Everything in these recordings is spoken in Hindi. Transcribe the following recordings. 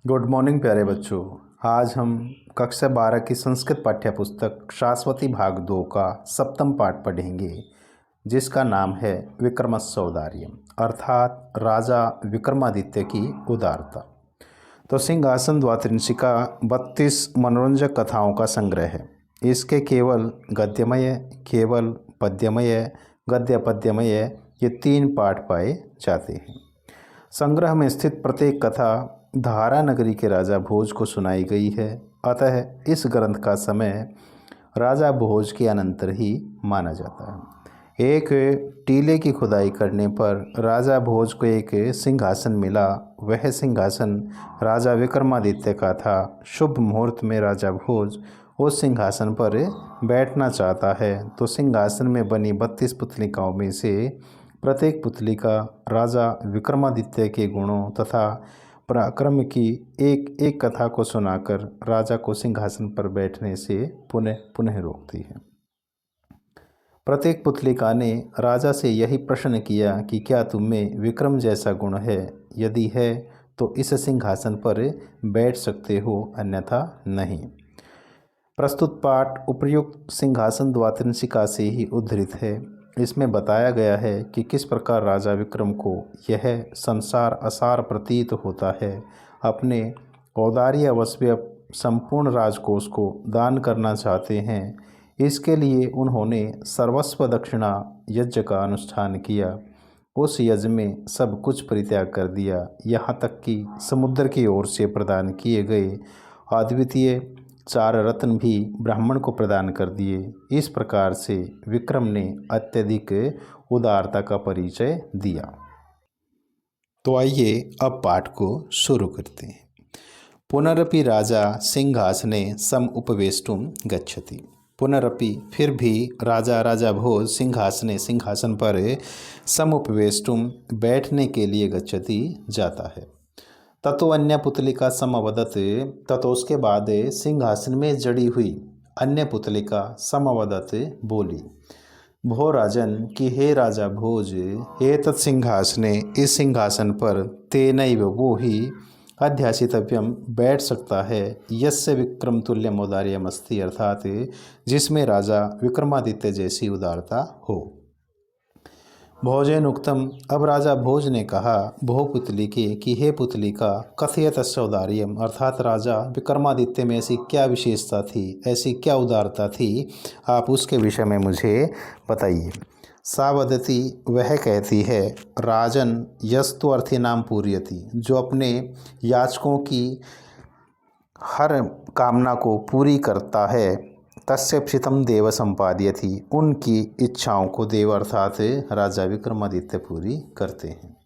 गुड मॉर्निंग प्यारे बच्चों। आज हम कक्षा 12 की संस्कृत पाठ्य पुस्तक शाश्वती भाग 2 का सप्तम पाठ पढ़ेंगे, जिसका नाम है विक्रमोत्सवदार्यम अर्थात राजा विक्रमादित्य की उदारता। तो सिंहासन द्वात्रिंशिका 32 मनोरंजक कथाओं का संग्रह है। इसके केवल गद्यमय, केवल पद्यमय, गद्य पद्यमय ये 3 पाठ पाए जाते हैं। संग्रह में स्थित प्रत्येक कथा धारा नगरी के राजा भोज को सुनाई गई है, अतः इस ग्रंथ का समय राजा भोज के अनंतर ही माना जाता है। एक टीले की खुदाई करने पर राजा भोज को एक सिंहासन मिला। वह सिंहासन राजा विक्रमादित्य का था। शुभ मुहूर्त में राजा भोज उस सिंहासन पर बैठना चाहता है, तो सिंहासन में बनी 32 पुतलिकाओं में से प्रत्येक पुतलिका राजा विक्रमादित्य के गुणों तथा पराक्रम की एक एक कथा को सुनाकर राजा को सिंहासन पर बैठने से पुनः पुनः रोकती है। प्रत्येक पुतलिका ने राजा से यही प्रश्न किया कि क्या तुम में विक्रम जैसा गुण है? यदि है तो इस सिंहासन पर बैठ सकते हो, अन्यथा नहीं। प्रस्तुत पाठ उपर्युक्त सिंहासन द्वात्रिंशिका से ही उद्धृत है। इसमें बताया गया है कि किस प्रकार राजा विक्रम को यह संसार असार प्रतीत होता है। अपने औदार्य वश्य संपूर्ण राजकोष को दान करना चाहते हैं। इसके लिए उन्होंने सर्वस्व दक्षिणा यज्ञ का अनुष्ठान किया। उस यज्ञ में सब कुछ परित्याग कर दिया, यहाँ तक कि समुद्र की ओर से प्रदान किए गए अद्वितीय 4 रत्न भी ब्राह्मण को प्रदान कर दिए। इस प्रकार से विक्रम ने अत्यधिक उदारता का परिचय दिया। तो आइए अब पाठ को शुरू करते हैं। पुनरपि राजा सिंहासने सम उपवेष्टुम गच्छति। पुनरपि फिर भी राजा भोज सिंहासन पर सम उपवेष्टुम बैठने के लिए गच्छति जाता है। ततो अन्य पुतलिका समवदत। ततो उसके बाद सिंहासन में जड़ी हुई अन्य पुतलिका समवदत बोली, भो राजन कि हे राजा भोज, हे तत्सिंहासने इस सिंहासन पर तेनैव वो ही अध्यासितव्यम बैठ सकता है, यस्य विक्रम तुल्यम औदार्यम अस्ति अर्थात जिसमें राजा विक्रमादित्य जैसी उदारता हो। भोजेन उक्तम। अब राजा भोज ने कहा भो पुतलिके कि हे पुतलिका, कथयत औदार्यम अर्थात राजा विक्रमादित्य में ऐसी क्या विशेषता थी, ऐसी क्या उदारता थी, आप उसके विषय में मुझे बताइए। सावदती वह कहती है, राजन यस्तु अर्थी नाम पूर्यति जो अपने याचकों की हर कामना को पूरी करता है, तस्य प्सितम देव संपाद्यति उनकी इच्छाओं को देव अर्थात राजा विक्रमादित्य पूरी करते हैं।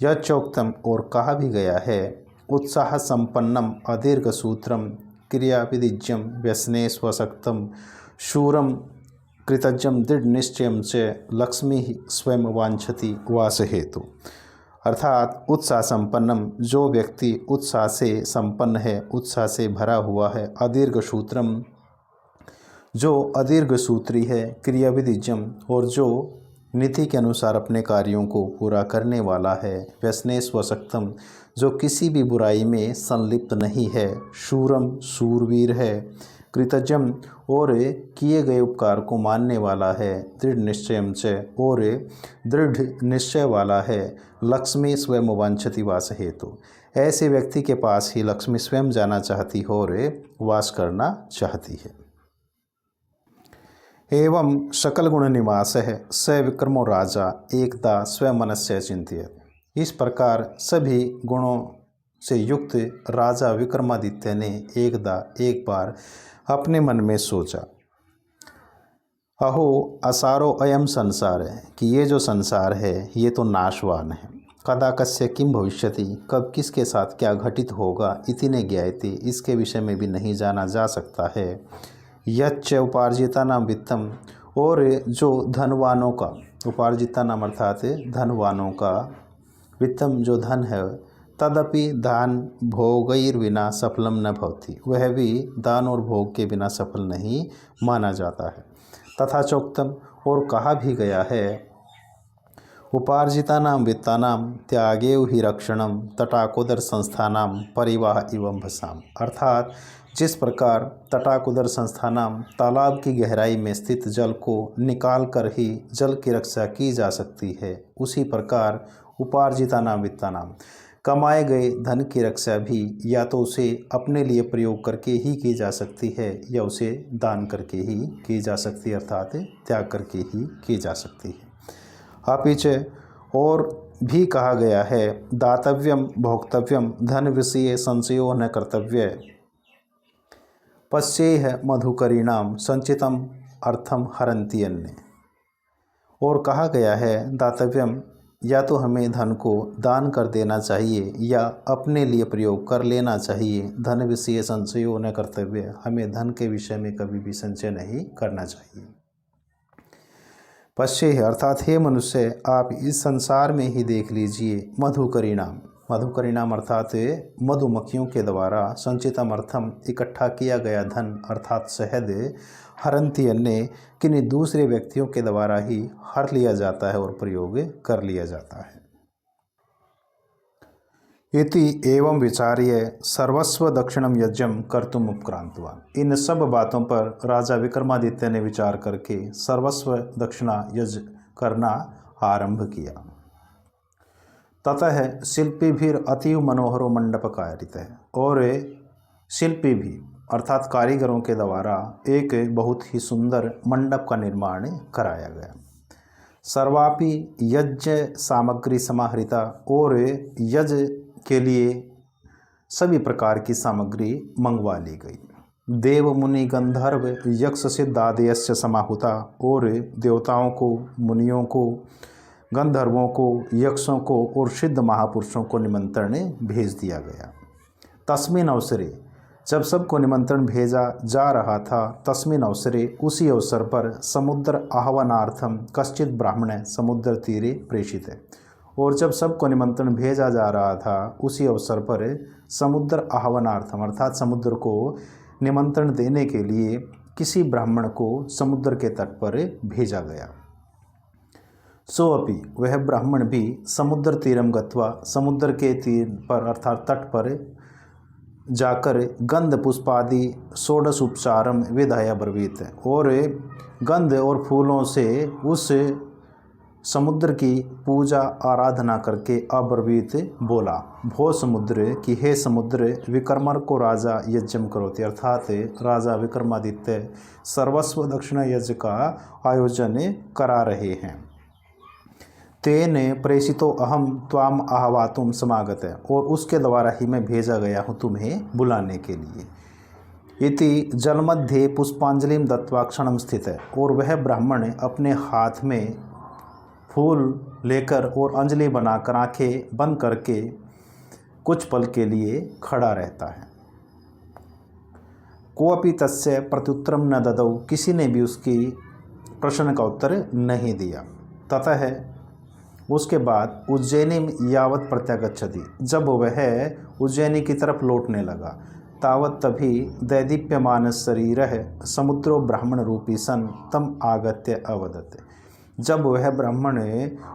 यह चौक्तम और कहा भी गया है, उत्साह संपन्नम अदीर्घ सूत्रम क्रियाविदिज्यम व्यसने स्वशक्तम शूरम कृतज्ञम दृढ़ निश्चयम च लक्ष्मी स्वयं वांछति वास हेतु अर्थात उत्साह संपन्नम जो व्यक्ति उत्साह से संपन्न है, उत्साह से भरा हुआ है, अदीर्घ सूत्रम जो अदीर्घ सूत्री है, क्रियाविदिज्यम और जो नीति के अनुसार अपने कार्यों को पूरा करने वाला है, व्यसने स्वशक्तम जो किसी भी बुराई में संलिप्त नहीं है, शूरम शूरवीर है, कृतज्ञम और किए गए उपकार को मानने वाला है, दृढ़ निश्चयम च और दृढ़ निश्चय वाला है, लक्ष्मी स्वयं वांछति वास हेतु ऐसे व्यक्ति के पास ही लक्ष्मी स्वयं जाना चाहती हो और वास करना चाहती है। एवं सकल गुण निवास है स विक्रमो राजा एकदा स्वयं मनस्य चिंतित। इस प्रकार सभी गुणों से युक्त राजा विक्रमादित्य ने एक बार अपने मन में सोचा, अहो असारो अयम संसार है कि ये जो संसार है ये तो नाशवान है। कदा कस्य किम भविष्यति कब किसके साथ क्या घटित होगा, इति ने ज्ञायते इसके विषय में भी नहीं जाना जा सकता है। यच्च उपार्जिता नाम वित्तम और जो धनवानों का, उपार्जिता नाम अर्थात धनवानों का, वित्तम जो धन है, तदपि दान भोगैर बिना सफलम न भवति वह भी दान और भोग के बिना सफल नहीं माना जाता है। तथा चोक्तम और कहा भी गया है, उपार्जितानां वित्तानां त्यागेव हि रक्षणम तटाकोदर संस्थानां परिवाह एवं भसाम। अर्थात जिस प्रकार तटाकोदर संस्थानां तालाब की गहराई में स्थित जल को निकाल कर ही जल की रक्षा की जा सकती है, उसी प्रकार उपार्जितानां वित्तानां कमाए गए धन की रक्षा भी या तो उसे अपने लिए प्रयोग करके ही की जा सकती है या उसे दान करके ही की जा सकती है, अर्थात त्याग करके ही की जा सकती है। पीछे और भी कहा गया है, दातव्यम भोक्तव्यम धन विषये संशयो न कर्तव्य पश्येह मधुकरीणाम संचितम अर्थम हरन्ति अन्य। और कहा गया है दातव्यम, या तो हमें धन को दान कर देना चाहिए या अपने लिए प्रयोग कर लेना चाहिए। धन विषय संशयो न कर्तव्य, हमें धन के विषय में कभी भी संचय नहीं करना चाहिए। पश्ये अर्थात हे मनुष्य, आप इस संसार में ही देख लीजिए, मधुकरीणाम, मधुकरीणाम अर्थात मधुमक्खियों के द्वारा संचितम अर्थम इकट्ठा किया गया धन अर्थात शहद, हरन्ति अन्य किन्हीं दूसरे व्यक्तियों के द्वारा ही हर लिया जाता है और प्रयोग कर लिया जाता है। इति एवं विचार्य सर्वस्व दक्षिणम यज्ञम कर्तुम उपक्रांतवान। इन सब बातों पर राजा विक्रमादित्य ने विचार करके सर्वस्व दक्षिणा यज्ञ करना आरंभ किया। ततः शिल्पी भी अतीव मनोहरो मंडप कारित है, और शिल्पी भी अर्थात कारीगरों के द्वारा एक बहुत ही सुंदर मंडप का निर्माण कराया गया। सर्वापि यज्ञ सामग्री समाहृता, और यज्ञ के लिए सभी प्रकार की सामग्री मंगवा ली गई। देव मुनि गंधर्व यक्ष सिद्धादयस्य समाहुता, और देवताओं को, मुनियों को, गंधर्वों को, यक्षों को और सिद्ध महापुरुषों को निमंत्रण भेज दिया गया। तस्मिन अवसरे, जब सबको निमंत्रण भेजा जा रहा था, तस्मिन अवसरे उसी अवसर पर समुद्र आह्वानार्थम कश्चित ब्राह्मण समुद्र तीरे प्रेषित है। और जब सबको निमंत्रण भेजा जा रहा था, उसी अवसर पर समुद्र आह्वानार्थम अर्थात समुद्र को निमंत्रण देने के लिए किसी ब्राह्मण को समुद्र के तट पर भेजा गया। सो अपि, वह ब्राह्मण भी समुद्र तीरम गत्वा, समुद्र के तीर पर अर्थात तट पर जाकर गंध पुष्पादि षोडश उपचारम विधाय ब्रवीत, और गंध और फूलों से उस समुद्र की पूजा आराधना करके अब्रवीत बोला, भो समुद्र की हे समुद्र, विक्रमर को राजा यज्ञम करोति, अर्थात राजा विक्रमादित्य सर्वस्व दक्षिण यज्ञ का आयोजन करा रहे हैं। तेन प्रेषितो अहम त्वाम आहवातुम समागत है, और उसके द्वारा ही मैं भेजा गया हूँ तुम्हें बुलाने के लिए। इति जलमध्ये पुष्पांजलिम दत्वा क्षणम स्थित है, और वह ब्राह्मण अपने हाथ में फूल लेकर और अंजलि बनाकर आंखें बंद करके कुछ पल के लिए खड़ा रहता है। कोऽपि तस्य प्रत्युत्तरम न ददौ, किसी ने भी उसकी प्रश्न का उत्तर नहीं दिया। ततः उसके बाद उज्जैनी यावत प्रत्यागच्छति, जब वह उज्जैनी की तरफ लौटने लगा, तावत तभी दैदीप्यमान शरीरः समुद्रो ब्राह्मण रूपी सन तम आगत्य अवदत्। जब वह ब्राह्मण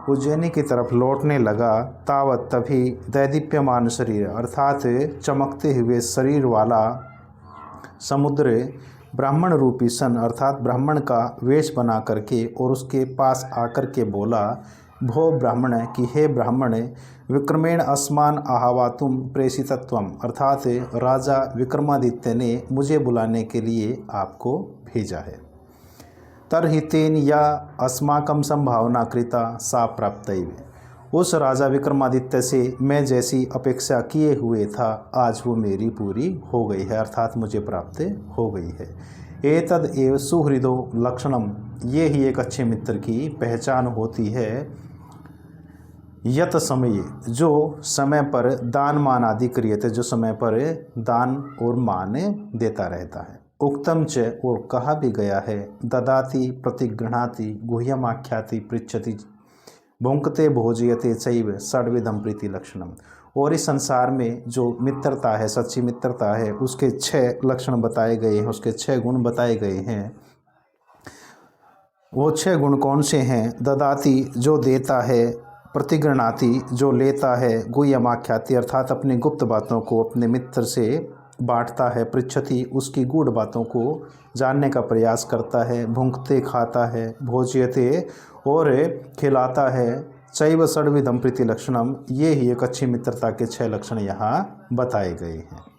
उज्जैनी की तरफ लौटने लगा, तावत तभी दैदीप्यमान शरीर अर्थात चमकते हुए शरीर वाला समुद्र ब्राह्मण रूपी सन अर्थात ब्राह्मण का वेश बना करके और उसके पास आकर के बोला, भो ब्राह्मण की हे ब्राह्मण, विक्रमेण अस्मान आह्वातुम प्रेषितत्वम, अर्थात राजा विक्रमादित्य ने मुझे बुलाने के लिए आपको भेजा है। तरहि तेन या अस्माकं संभावना कृता सा प्राप्तैव, उस राजा विक्रमादित्य से मैं जैसी अपेक्षा किए हुए था, आज वो मेरी पूरी हो गई है, अर्थात मुझे प्राप्त हो गई है। एतद एव सुहृदो लक्षणम, ये ही एक अच्छे मित्र की पहचान होती है। यत समय, जो समय पर दान मान आदि क्रियते, जो समय पर दान और मान देता रहता है। उक्तम च, और कहा भी गया है, ददाति प्रतिगृह्णाति गुह्यमाख्याति पृच्छति भुंक्ते भोजयते चैव षड्विधम प्रीति लक्षणम। और इस संसार में जो मित्रता है, सच्ची मित्रता है, उसके 6 लक्षण बताए गए हैं, उसके 6 गुण बताए गए हैं। वो 6 गुण कौन से हैं? ददाति, जो देता है, प्रतिगृह्णाति जो लेता है, गुह्यमाख्याति अर्थात अपनी गुप्त बातों को अपने मित्र से बांटता है, पृच्छति उसकी गूढ़ बातों को जानने का प्रयास करता है, भुंक्ते खाता है, भोज्यते और खिलाता है, चैव षड्विधम प्रीति लक्षणम, ये ही एक अच्छी मित्रता के 6 लक्षण यहाँ बताए गए हैं।